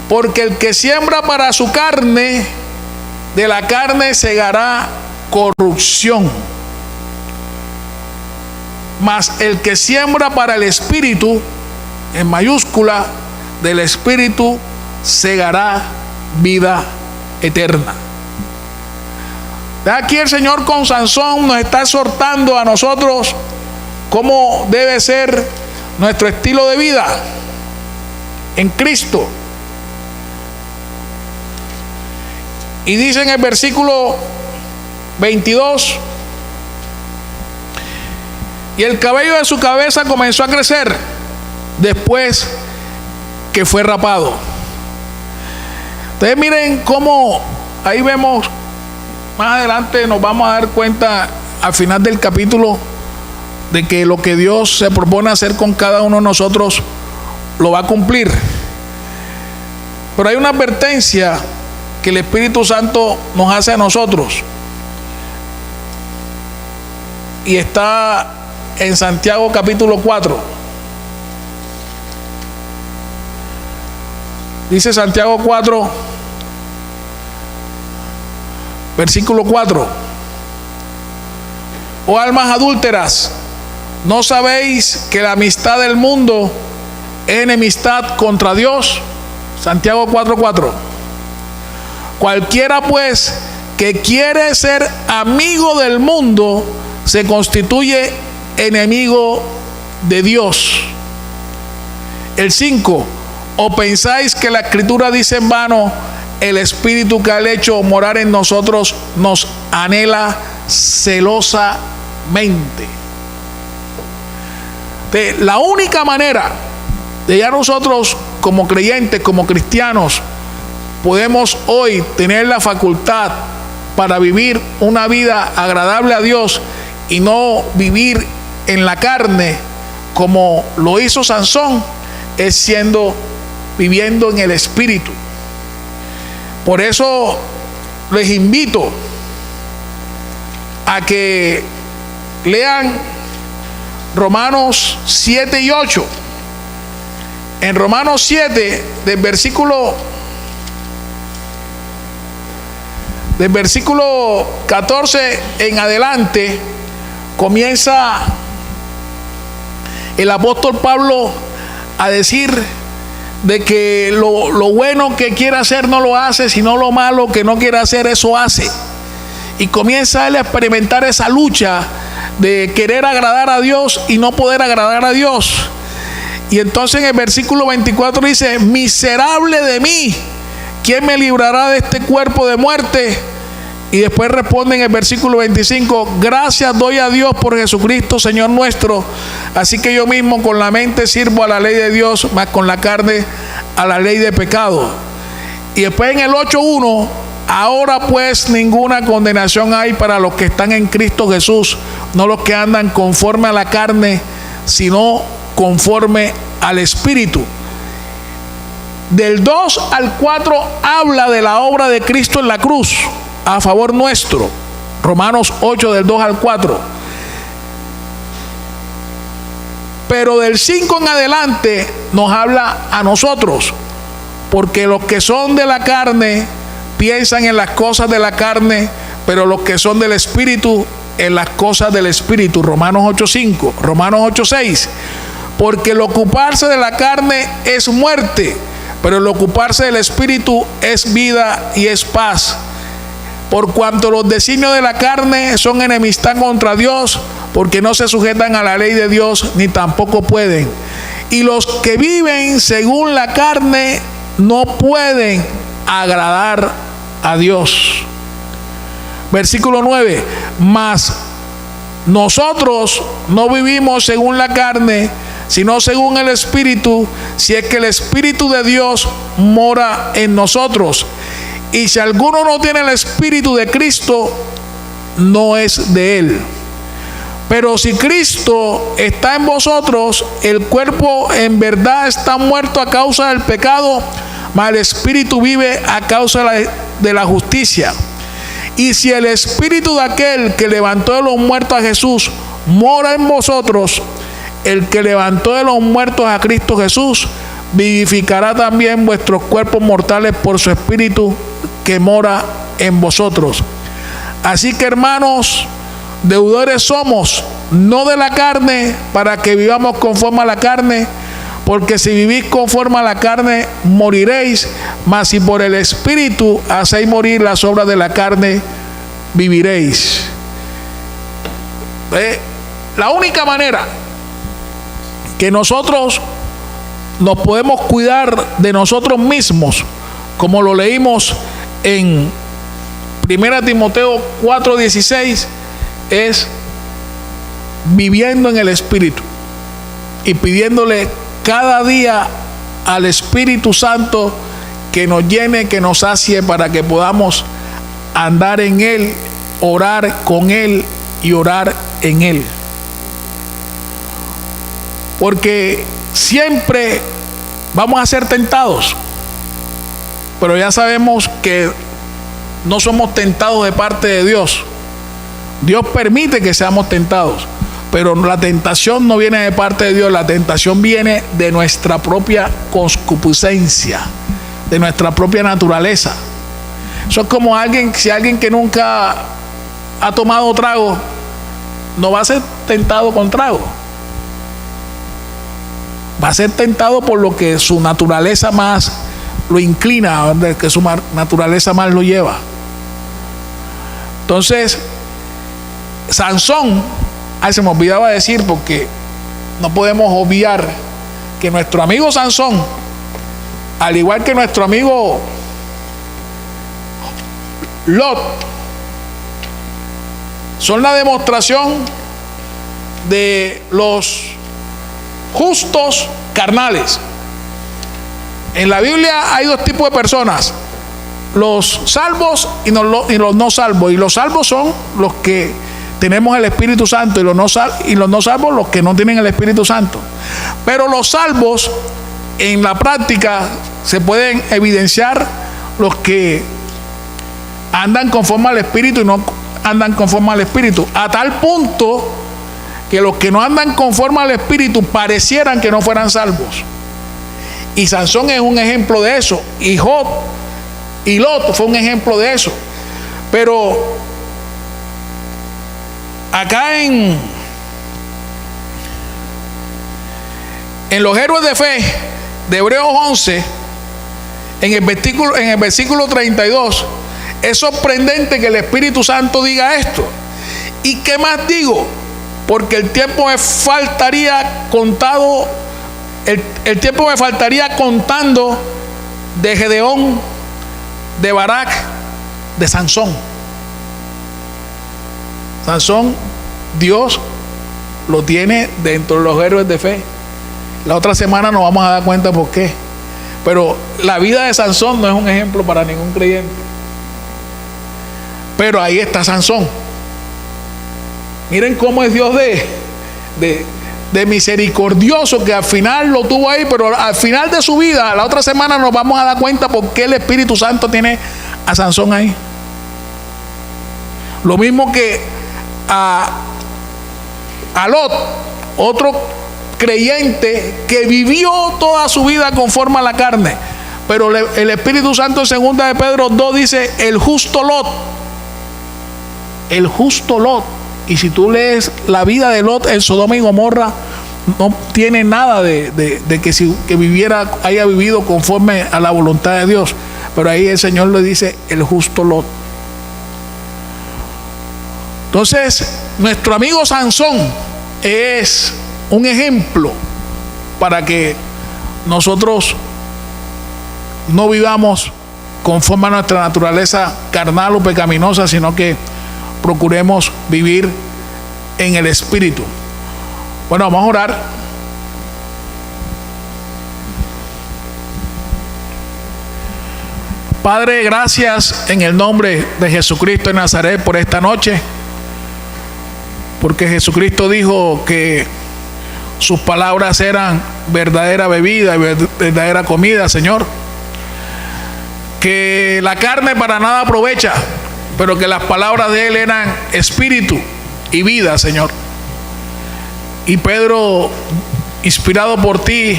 porque el que siembra para su carne, de la carne segará corrupción. Mas el que siembra para el Espíritu, en mayúscula, del Espíritu segará vida eterna. Aquí el Señor con Sansón nos está exhortando a nosotros cómo debe ser nuestro estilo de vida en Cristo. Y dice en el versículo 22, y el cabello de su cabeza comenzó a crecer después que fue rapado. Ustedes miren cómo ahí vemos, más adelante nos vamos a dar cuenta al final del capítulo de que lo que Dios se propone hacer con cada uno de nosotros lo va a cumplir. Pero hay una advertencia que el Espíritu Santo nos hace a nosotros, y está en Santiago capítulo 4. Dice Santiago 4, versículo 4: oh almas adúlteras, ¿no sabéis que la amistad del mundo es enemistad contra Dios? Santiago 4:4. Cualquiera pues que quiere ser amigo del mundo se constituye enemigo de Dios. El 5: ¿o pensáis que la Escritura dice en vano, el Espíritu que ha hecho morar en nosotros nos anhela celosamente? La única manera de ya nosotros como creyentes, como cristianos, podemos hoy tener la facultad para vivir una vida agradable a Dios y no vivir en la carne como lo hizo Sansón, es viviendo en el Espíritu. Por eso les invito a que lean Romanos 7 y 8. En Romanos 7, del versículo 14 en adelante, comienza el apóstol Pablo a decir de que lo bueno que quiere hacer no lo hace, sino lo malo que no quiere hacer, eso hace. Y comienza él a experimentar esa lucha de querer agradar a Dios y no poder agradar a Dios. Y entonces en el versículo 24 dice: miserable de mí, ¿quién me librará de este cuerpo de muerte? Y después responde en el versículo 25: gracias doy a Dios por Jesucristo, Señor nuestro. Así que yo mismo con la mente sirvo a la ley de Dios, mas con la carne a la ley de pecado. Y después en el 8:1: ahora pues ninguna condenación hay para los que están en Cristo Jesús, no los que andan conforme a la carne, sino conforme al Espíritu. Del 2 al 4 habla de la obra de Cristo en la cruz a favor nuestro. Romanos 8 del 2 al 4. Pero del 5 en adelante nos habla a nosotros, porque los que son de la carne piensan en las cosas de la carne, pero los que son del Espíritu en las cosas del Espíritu. Romanos 8:5, Romanos 8:6. Porque el ocuparse de la carne es muerte, pero el ocuparse del Espíritu es vida y es paz. Por cuanto los designios de la carne son enemistad contra Dios, porque no se sujetan a la ley de Dios, ni tampoco pueden. Y los que viven según la carne no pueden agradar a Dios. Versículo 9: mas nosotros no vivimos según la carne, sino según el Espíritu, si es que el Espíritu de Dios mora en nosotros. Y si alguno no tiene el Espíritu de Cristo, no es de él. Pero si Cristo está en vosotros, el cuerpo en verdad está muerto a causa del pecado, mas el Espíritu vive a causa de la justicia. Y si el Espíritu de aquel que levantó de los muertos a Jesús mora en vosotros, el que levantó de los muertos a Cristo Jesús vivificará también vuestros cuerpos mortales por su Espíritu que mora en vosotros. Así que, hermanos, deudores somos, no de la carne, para que vivamos conforme a la carne, porque si vivís conforme a la carne, moriréis, mas si por el Espíritu hacéis morir las obras de la carne, viviréis. La única manera que nosotros nos podemos cuidar de nosotros mismos, como lo leímos en 1 Timoteo 4:16, es viviendo en el Espíritu y pidiéndole cada día al Espíritu Santo que nos llene, que nos sacie, para que podamos andar en Él, orar con Él y orar en Él. Porque siempre vamos a ser tentados, pero ya sabemos que no somos tentados de parte de Dios. Dios permite que seamos tentados, pero la tentación no viene de parte de Dios. La tentación viene de nuestra propia concupiscencia, de nuestra propia naturaleza. Eso es como si alguien que nunca ha tomado trago no va a ser tentado con trago. Va a ser tentado por lo que su naturaleza más lo inclina, que su naturaleza más lo lleva. Entonces, Sansón, se me olvidaba decir, porque no podemos obviar que nuestro amigo Sansón, al igual que nuestro amigo Lot, son la demostración de los justos carnales. En la Biblia hay dos tipos de personas: los salvos y los no salvos. Y los salvos son los que tenemos el Espíritu Santo, y los no salvos los que no tienen el Espíritu Santo. Pero los salvos, en la práctica, se pueden evidenciar los que andan conforme al Espíritu y no andan conforme al Espíritu, a tal punto que los que no andan conforme al Espíritu parecieran que no fueran salvos. Y Sansón es un ejemplo de eso, y Job y Lot fue un ejemplo de eso. Pero acá en los héroes de fe de Hebreos 11, en el versículo 32, es sorprendente que el Espíritu Santo diga esto. ¿Y qué más digo? Porque el tiempo me faltaría contando de Gedeón, de Barak, de Sansón. Sansón, Dios lo tiene dentro de los héroes de fe. La otra semana nos vamos a dar cuenta por qué. Pero la vida de Sansón no es un ejemplo para ningún creyente. Pero ahí está Sansón. Miren cómo es Dios de misericordioso, que al final lo tuvo ahí, pero al final de su vida, la otra semana nos vamos a dar cuenta por qué el Espíritu Santo tiene a Sansón ahí. Lo mismo que a Lot, otro creyente que vivió toda su vida conforme a la carne, pero el Espíritu Santo en 2 de Pedro 2 dice el justo Lot. El justo Lot. Y si tú lees la vida de Lot en Sodoma y Gomorra, no tiene nada de que haya vivido conforme a la voluntad de Dios. Pero ahí el Señor le dice el justo Lot. Entonces, nuestro amigo Sansón es un ejemplo para que nosotros no vivamos conforme a nuestra naturaleza carnal o pecaminosa, sino que procuremos vivir en el Espíritu. Bueno, vamos a orar. Padre, gracias en el nombre de Jesucristo de Nazaret por esta noche, porque Jesucristo dijo que sus palabras eran verdadera bebida y verdadera comida, Señor. Que la carne para nada aprovecha, pero que las palabras de Él eran espíritu y vida, Señor. Y Pedro, inspirado por ti,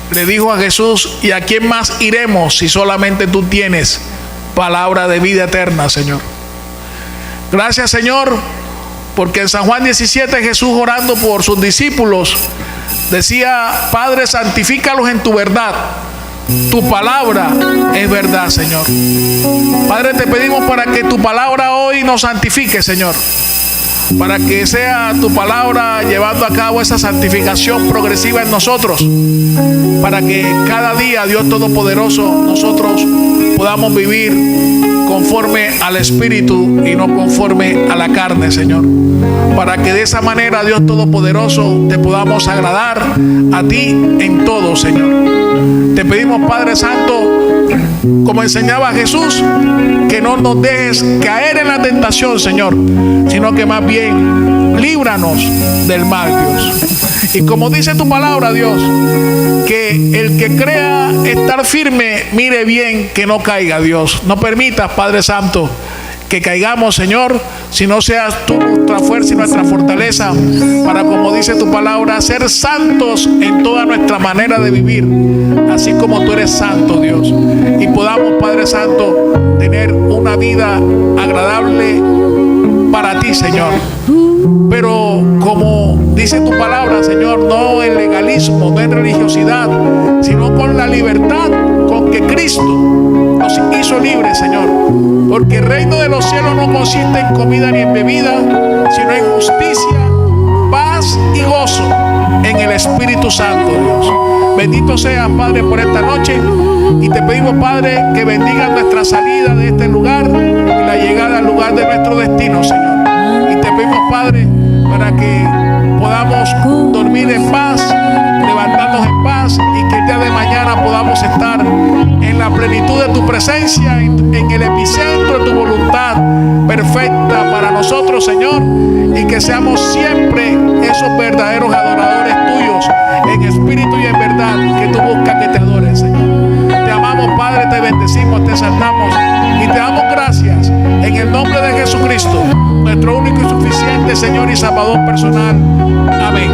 le dijo a Jesús: ¿y a quién más iremos si solamente tú tienes palabra de vida eterna, Señor? Gracias, Señor, porque en San Juan 17 Jesús, orando por sus discípulos, decía: Padre, santifícalos en tu verdad. Tu palabra es verdad, Señor. Padre, te pedimos para que tu palabra hoy nos santifique, Señor. Para que sea tu palabra llevando a cabo esa santificación progresiva en nosotros. Para que cada día, Dios Todopoderoso, nosotros podamos vivir conforme al Espíritu y no conforme a la carne, Señor. Para que de esa manera, Dios Todopoderoso, te podamos agradar a ti en todo, Señor. Te pedimos, Padre Santo, como enseñaba Jesús, que no nos dejes caer en la tentación, Señor, sino que más bien líbranos del mal, Dios. Y como dice tu palabra, Dios, que el que crea estar firme, mire bien que no caiga, Dios. No permitas, Padre Santo, que caigamos, Señor, si no seas tú nuestra fuerza y nuestra fortaleza, para, como dice tu palabra, ser santos en toda nuestra manera de vivir, así como tú eres santo, Dios. Y podamos, Padre Santo, tener una vida agradable para ti, Señor. Pero como dice tu palabra, Señor, no en legalismo, no en religiosidad, sino con la libertad con que Cristo nos hizo libres, Señor. Porque el reino de los cielos no consiste en comida ni en bebida, sino en justicia, paz y gozo en el Espíritu Santo, Dios. Bendito seas, Padre, por esta noche. Y te pedimos, Padre, que bendiga nuestra salida de este lugar y la llegada al lugar de nuestro destino, Señor. Y te pedimos, Padre, para que podamos dormir en paz, levantarnos en paz, y que el día de mañana podamos estar en la plenitud de tu presencia, en el epicentro de tu voluntad perfecta para nosotros, Señor, y que seamos siempre esos verdaderos adoradores tuyos, en espíritu y en verdad, que tú buscas que te adoren, Señor. Te amamos, Padre, te bendecimos, te exaltamos y te damos gracias en el nombre de Jesucristo, nuestro único y suficiente Señor y Salvador personal. Amén.